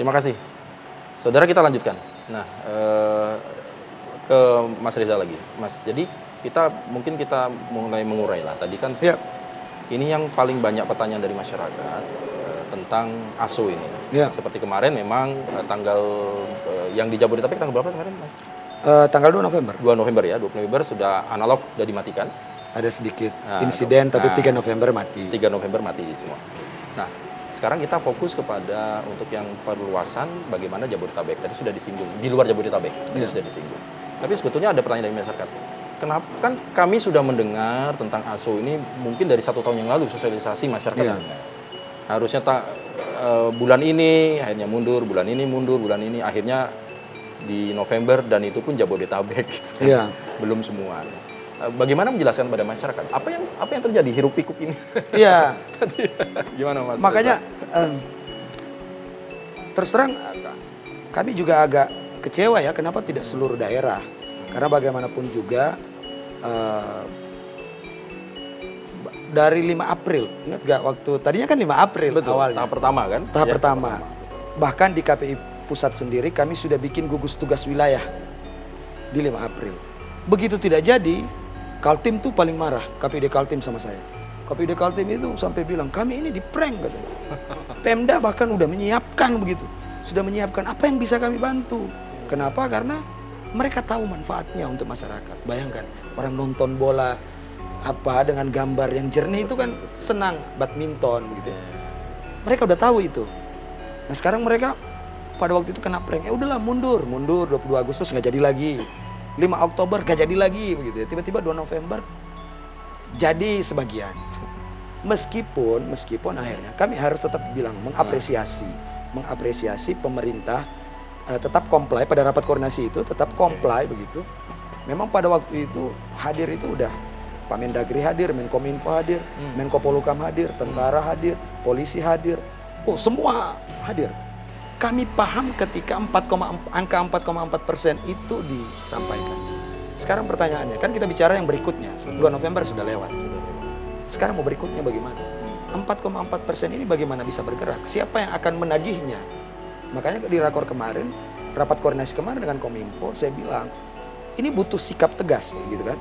Terima kasih. Saudara, kita lanjutkan. Nah, ke Mas Reza lagi. Mas, jadi mungkin kita mulai mengurai lah. Tadi kan ini yang paling banyak pertanyaan dari masyarakat tentang ASO ini. Seperti kemarin memang tanggal yang di Jabodetabek tanggal berapa kemarin, Mas? Tanggal 2 November. 2 November ya, 2 November sudah analog sudah dimatikan. Ada sedikit insiden, tapi 3 November mati. 3 November mati semua. Nah, sekarang kita fokus kepada untuk yang perluasan bagaimana Jabodetabek. Tadi sudah disinggung, di luar Jabodetabek tadi sudah disinggung. Tapi sebetulnya ada pertanyaan dari masyarakat. Kenapa kan kami sudah mendengar tentang ASO ini mungkin dari 1 tahun yang lalu sosialisasi masyarakat mendengar. Harusnya bulan ini akhirnya mundur, bulan ini mundur, bulan ini akhirnya di November dan itu pun Jabodetabek gitu kan. Belum semua. Bagaimana menjelaskan pada masyarakat apa yang terjadi hiruk pikuk ini? Iya. Gimana, Mas? Makanya terus terang kami juga agak kecewa ya kenapa tidak seluruh daerah. Karena bagaimanapun juga dari 5 April, ingat gak waktu tadinya kan 5 April awalnya. Tahap pertama kan? Tahap pertama. Bahkan di KPI pusat sendiri kami sudah bikin gugus tugas wilayah di 5 April. Begitu tidak jadi, Kaltim tuh paling marah, KPID Kaltim sama saya. KPID Kaltim itu sampai bilang, kami ini di prank katanya. Pemda bahkan udah menyiapkan begitu. Sudah menyiapkan apa yang bisa kami bantu. Kenapa? Karena mereka tahu manfaatnya untuk masyarakat. Bayangkan, orang nonton bola dengan gambar yang jernih itu kan senang, badminton gitu. Mereka udah tahu itu. Nah sekarang mereka pada waktu itu kena prank, ya udahlah mundur 22 Agustus nggak jadi lagi. 5 Oktober gak jadi lagi begitu ya. Tiba-tiba 2 November jadi sebagian. Meskipun akhirnya kami harus tetap bilang mengapresiasi pemerintah tetap comply pada rapat koordinasi itu, tetap comply begitu. Memang pada waktu itu hadir itu udah Pak Mendagri hadir, Menkominfo hadir, Menko Polhukam hadir, tentara hadir, polisi hadir. Oh, semua hadir. Kami paham ketika angka 4,4% itu disampaikan. Sekarang pertanyaannya, kan kita bicara yang berikutnya, 2 November sudah lewat. Sekarang mau berikutnya bagaimana? 4,4% ini bagaimana bisa bergerak? Siapa yang akan menagihnya? Makanya di rakor kemarin, rapat koordinasi kemarin dengan Kominfo, saya bilang, ini butuh sikap tegas, gitu kan?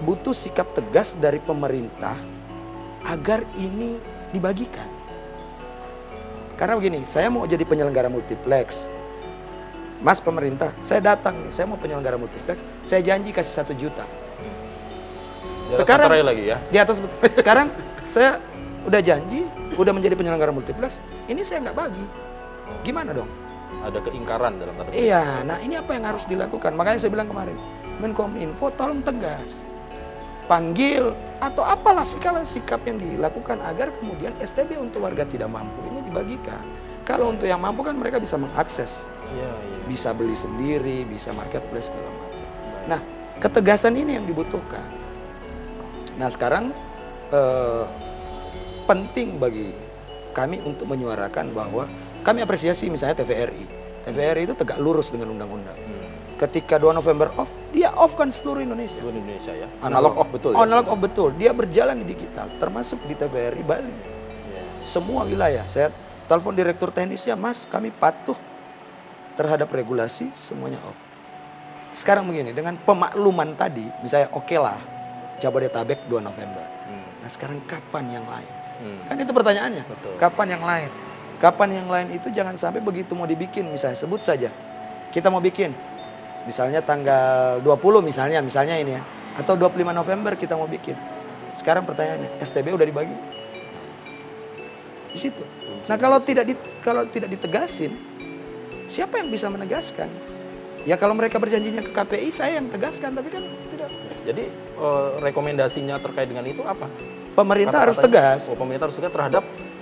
Butuh sikap tegas dari pemerintah agar ini dibagikan. Karena begini, saya mau jadi penyelenggara multiplex. Mas pemerintah, saya datang nih, saya mau penyelenggara multiplex, saya janji kasih 1 juta. Sekarang lagi ya. Di atas sekarang saya udah janji, udah menjadi penyelenggara multiplex, ini saya nggak bagi. Gimana dong? Ada keingkaran dalam tanda kutip. Iya, nah ini apa yang harus dilakukan? Makanya saya bilang kemarin, Menkominfo tolong tegas. Panggil atau apalah sikap yang dilakukan agar kemudian STB untuk warga tidak mampu ini dibagikan. Kalau untuk yang mampu kan mereka bisa mengakses, bisa beli sendiri, bisa marketplace segala macam. Nah, ketegasan ini yang dibutuhkan. Nah, sekarang penting bagi kami untuk menyuarakan bahwa kami apresiasi misalnya TVRI. TVRI itu tegak lurus dengan undang-undang. Ketika 2 November off, dia off kan seluruh Indonesia. Seluruh Indonesia ya. Analog off betul. Analog off betul. Dia berjalan di digital, termasuk di TVRI Bali. Semua wilayah. Saya telepon direktur teknisnya, Mas, kami patuh terhadap regulasi, semuanya off. Sekarang begini, dengan pemakluman tadi, misalnya oke lah, Jabodetabek 2 November. Nah sekarang kapan yang lain? Kan itu pertanyaannya. Betul. Kapan yang lain? Kapan yang lain itu jangan sampai begitu mau dibikin, misalnya sebut saja, kita mau bikin. Misalnya tanggal 20 misalnya ini ya. Atau 25 November kita mau bikin. Sekarang pertanyaannya, STB udah dibagi? Di situ. Nah kalau tidak ditegasin, siapa yang bisa menegaskan? Ya kalau mereka berjanjinya ke KPI, saya yang tegaskan, tapi kan tidak. Jadi rekomendasinya terkait dengan itu apa? Pemerintah harus tegas. Pemerintah harus tegas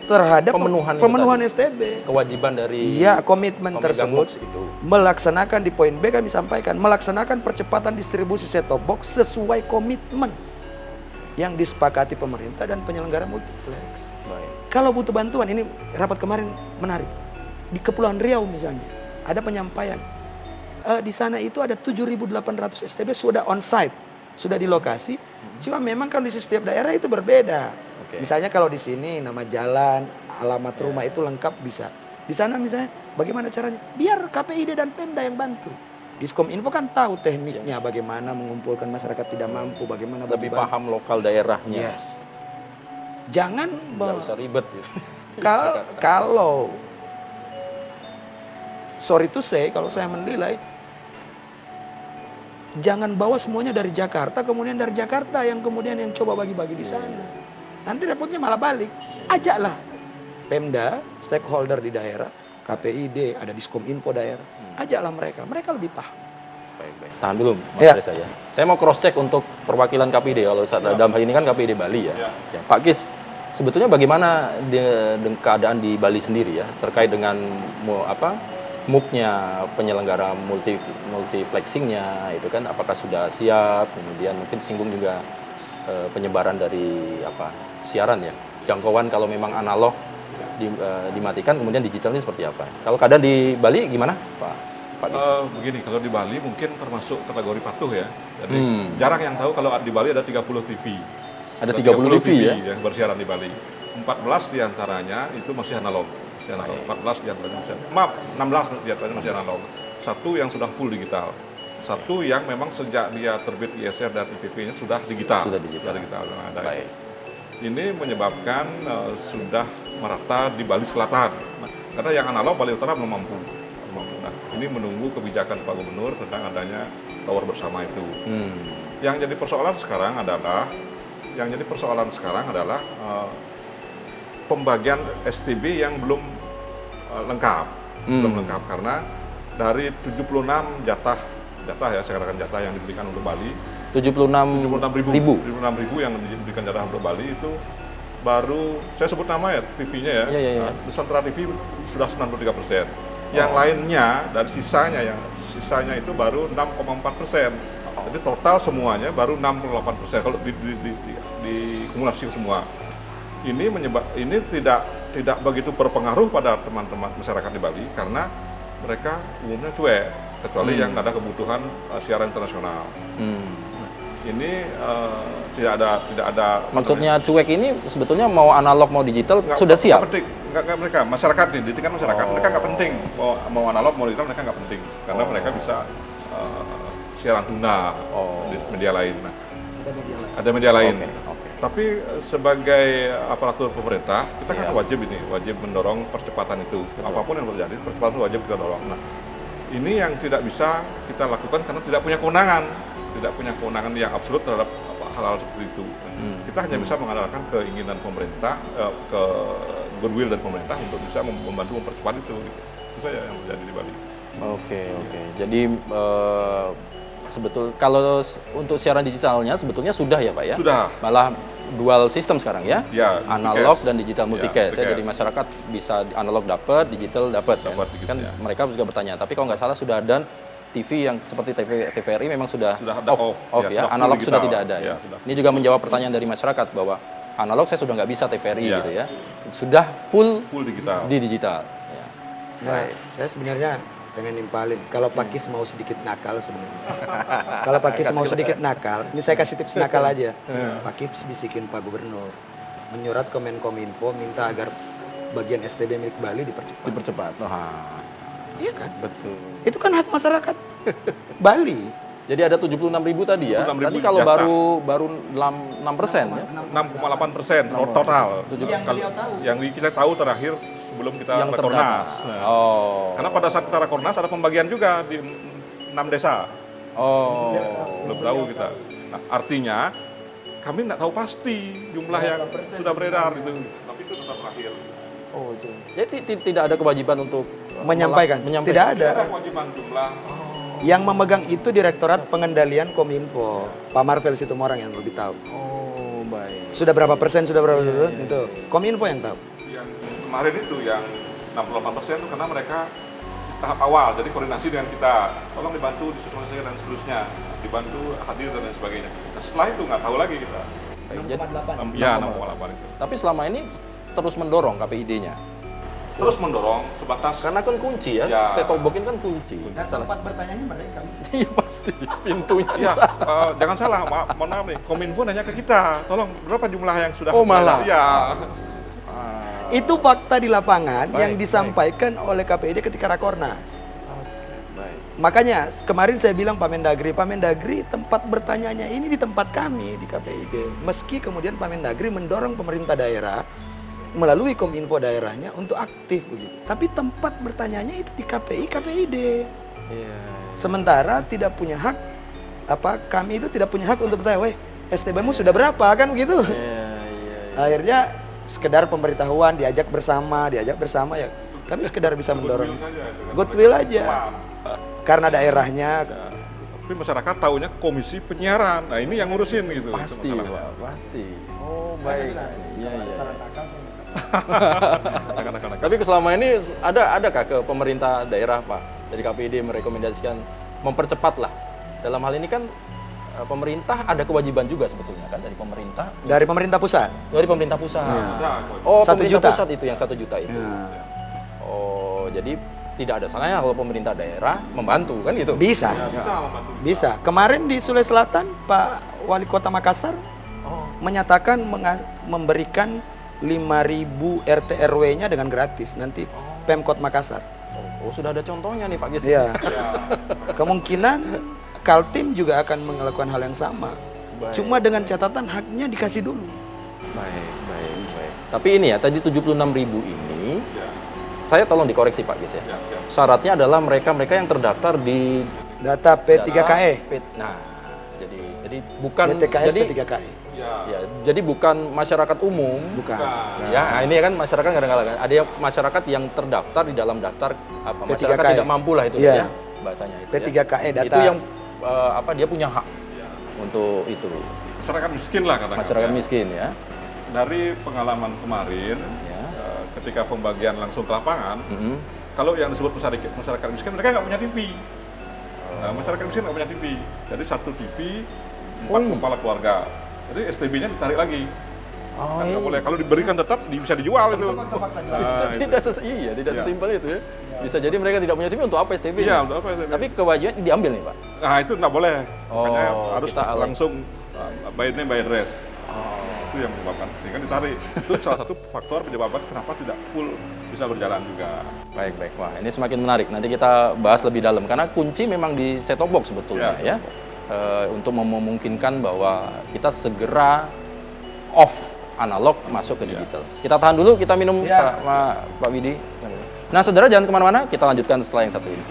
terhadap pemenuhan STB. Kewajiban dari komitmen tersebut itu. Melaksanakan di poin B kami sampaikan, melaksanakan percepatan distribusi set-top box sesuai komitmen yang disepakati pemerintah dan penyelenggara multiplex. Baik. Kalau butuh bantuan, ini rapat kemarin menarik. Di Kepulauan Riau misalnya, ada penyampaian. Di sana itu ada 7.800 STB sudah on-site, sudah di lokasi. Cuma memang kondisi setiap daerah itu berbeda. Misalnya kalau di sini nama jalan, alamat rumah itu lengkap bisa. Di sana misalnya, bagaimana caranya? Biar KPID dan Pemda yang bantu. Diskominfo kan tahu tekniknya, bagaimana mengumpulkan masyarakat tidak mampu, bagaimana Lebih bagi-bagi. paham lokal daerahnya. Yes. Jangan Nggak usah ribet gitu. kalau sorry to say, kalau saya menilai, jangan bawa semuanya dari Jakarta, kemudian dari Jakarta yang kemudian yang coba bagi-bagi di sana. Nanti repotnya malah balik. Ajaklah Pemda, stakeholder di daerah, KPID, ada Diskominfo daerah. Ajaklah mereka lebih paham. Baik. Tahan dulu Mas Ya. Reza ya. Saya mau cross check untuk perwakilan KPID. Kalau dalam hal ini kan KPID Bali ya. Ya, Pak Kis, sebetulnya bagaimana keadaan di Bali sendiri ya terkait dengan MOOC-nya, penyelenggara multiflexing-nya itu kan apakah sudah siap? Kemudian mungkin singgung juga penyebaran dari siaran ya. Jangkauan kalau memang analog dimatikan, kemudian digital ini seperti apa? Kalau keadaan di Bali gimana, Pak Kis? Begini, kalau di Bali mungkin termasuk kategori patuh ya. Jadi jarang yang tahu kalau di Bali ada 30 TV. Ada 30 TV ya? yang bersiaran di Bali. 14 diantaranya itu masih analog. 14 diantaranya masih analog. Maaf, 16 diantaranya masih analog. Satu yang sudah full digital. Satu yang memang sejak dia terbit ISR dan IPP-nya sudah digital. Sudah digital. Ada. Baik. Ini menyebabkan sudah merata di Bali Selatan. Karena yang analog Bali Utara belum mampu. Nah, ini menunggu kebijakan Pak Gubernur tentang adanya tower bersama itu. Yang jadi persoalan sekarang adalah pembagian STB yang belum lengkap. Belum lengkap karena dari 76 jatah ya, saya katakan jatah yang diberikan untuk Bali, 76 ribu yang diberikan jatah untuk Bali itu baru, saya sebut nama ya TV-nya ya, Ya. Nusantara TV sudah 93%. Yang lainnya dari sisanya itu baru 6,4%. Jadi total semuanya baru 68% kalau dikumulasi semua. Ini tidak begitu berpengaruh pada teman-teman masyarakat di Bali karena mereka umumnya cuek, kecuali yang ada kebutuhan siaran internasional. Ini tidak ada. Maksudnya cuek ini sebetulnya mau analog mau digital sudah siap? Nggak mereka, masyarakat dididikan masyarakat, mereka nggak penting mau analog mau digital, mereka nggak penting karena mereka bisa siaran tuna di media lain. Nah, ada media lain. Oke. Tapi sebagai aparatur pemerintah kita kan wajib mendorong percepatan itu. Apapun yang terjadi, percepatan itu wajib kita dorong. Nah, ini yang tidak bisa kita lakukan karena tidak punya kewenangan yang absolut terhadap hal-hal seperti itu. Kita hanya bisa mengandalkan keinginan pemerintah, ke goodwill dan pemerintah untuk bisa membantu mempercepat itu. Itu saja yang terjadi di Bali. Oke. Jadi kalau untuk siaran digitalnya sebetulnya sudah ya Pak ya? Sudah. Malah dual sistem sekarang ya? Ya, analog multicast. dan digital multicast. multicast. Jadi masyarakat bisa analog dapat, digital dapat kan? Gitu, Kan ya. mereka juga bertanya. Tapi kalau nggak salah sudah ada TV yang seperti TVRI memang sudah ada off ya, sudah analog full sudah digital. tidak ada ya. Ini juga menjawab pertanyaan dari masyarakat bahwa analog saya sudah nggak bisa TVRI gitu ya. Sudah full digital. di digital. Ya. Nah, saya sebenarnya pengen nimpalin. Kalau Pak Kis mau sedikit nakal sebenarnya. Kalau Pak Kis mau sedikit nakal, ini saya kasih tips nakal aja. Pak Kis bisikin Pak Gubernur, menyurat ke Menkominfo minta agar bagian STB milik Bali dipercepat. Iya kan? Betul. Itu kan hak masyarakat Bali. Jadi ada 76.000 tadi ya. 76.000 Tadi kalau jatah. baru 6% ya. 6,8% total. Yang beliau tahu. Yang kita tahu terakhir sebelum kita Yang rakornas. terdata. Nah, karena pada saat kita rakornas ada pembagian juga di 6 desa. Belum tahu kita. Nah, artinya kami tidak tahu pasti jumlah yang sudah beredar itu. Tapi itu tetap terakhir. Itu. Jadi tidak ada kewajiban untuk Menyampaikan. Tidak ada. Tidak ada kewajiban jumlah. Yang memegang itu Direktorat Pengendalian Kominfo. Pak Marvel Situmorang yang lebih tahu. Baik. Sudah berapa persen, sudah berapa persen, itu Kominfo yang tahu. Yang kemarin itu yang 68% itu karena mereka tahap awal, jadi koordinasi dengan kita, tolong dibantu disosialisasikan dan seterusnya, dibantu hadir dan lain sebagainya. Nah, setelah itu nggak tahu lagi kita. Baik. Jadi, 6,8 itu. tapi selama ini terus mendorong KPID-nya. Terus mendorong sebatas Karena kan kunci ya, Ya. set-top box ini kan kunci. Dan tempat bertanyanya mereka. Iya pasti, pintunya di ya, sana. jangan salah, mohon maaf nih, Kominfo nanya ke kita, tolong berapa jumlah yang sudah Oh, malah. ya. Itu fakta di lapangan Baik, yang disampaikan oleh KPID ketika Rakornas. Oke, baik. Makanya kemarin saya bilang Pak Mendagri tempat bertanyanya ini di tempat kami di KPID. Meski kemudian Pak Mendagri mendorong pemerintah daerah melalui Kominfo daerahnya untuk aktif begitu. Tapi tempat bertanyanya itu di KPID. Iya. Sementara tidak punya hak kami itu tidak punya hak untuk bertanya, "Weh, STB-mu sudah berapa?" kan begitu. Iya. Akhirnya sekedar pemberitahuan, diajak bersama ya kami sekedar bisa mendorong goodwill aja karena daerahnya. Tapi masyarakat taunya komisi penyiaran. Nah ini yang ngurusin gitu. Pasti, itu Pak, masalahnya. pasti. Oh, baik. Iya. Anak-anak. Tapi selama ini adakah ke pemerintah daerah, Pak, dari KPID merekomendasikan mempercepatlah. Dalam hal ini kan pemerintah ada kewajiban juga sebetulnya kan dari pemerintah. Dari pemerintah pusat. Dari pemerintah pusat. Nah, Oh, 1 pemerintah juta. pusat itu yang 1 juta itu. Ya. Oh, jadi tidak ada salahnya kalau pemerintah daerah membantu kan gitu. Bisa. bisa membantu. Bisa. Kemarin di Sulawesi Selatan Pak Wali Kota Makassar menyatakan memberikan 5.000 RT RW-nya dengan gratis nanti Pemkot Makassar. Oh, sudah ada contohnya nih Pak Gis. Iya. Kemungkinan Kaltim juga akan melakukan hal yang sama. Baik. Cuma dengan catatan haknya dikasih dulu. Baik. Tapi ini ya, tadi 76.000 ini saya tolong dikoreksi Pak Gis ya. Siap. Syaratnya adalah mereka yang terdaftar di Data P3KE. Nah, jadi bukan DTKS jadi P3KE. ya, jadi bukan masyarakat umum. Bukan. Ya, ini kan masyarakat kadang-kadang ada yang masyarakat yang terdaftar di dalam daftar masyarakat P3KE. tidak mampu lah itu Iya. ya bahasanya itu. P3KE ya. data. Itu yang dia punya hak untuk itu. Masyarakat miskin lah kadang-kadang. Masyarakat miskin ya. Dari pengalaman kemarin, Ya. ketika pembagian langsung ke lapangan, Mhm. kalau yang disebut masyarakat miskin, mereka nggak punya TV. Nah, masyarakat miskin nggak punya TV. Jadi 1 TV, 4 kepala keluarga. Jadi STB-nya ditarik lagi. Kan nggak boleh. Kalau diberikan tetap bisa dijual itu. Nah, itu. Tidak Ya. sesimpel itu ya. Bisa jadi mereka tidak punya TV untuk apa STB? Iya, untuk apa STB? Tapi kewajiban diambil nih Pak. Nah, itu nggak boleh. Makanya Oh, harus kita alert. langsung by name, by address. Itu yang menyebabkan. Sehingga ditarik. Itu salah satu faktor penyebabkan kenapa tidak full bisa berjalan juga. Baik. Wah, ini semakin menarik. Nanti kita bahas lebih dalam karena kunci memang di set top box sebetulnya Ya, ya. Untuk memungkinkan bahwa kita segera off analog masuk ke digital. Kita tahan dulu, kita minum Ya. Pak Widi. Nah, saudara jangan kemana-mana, kita lanjutkan setelah yang satu ini.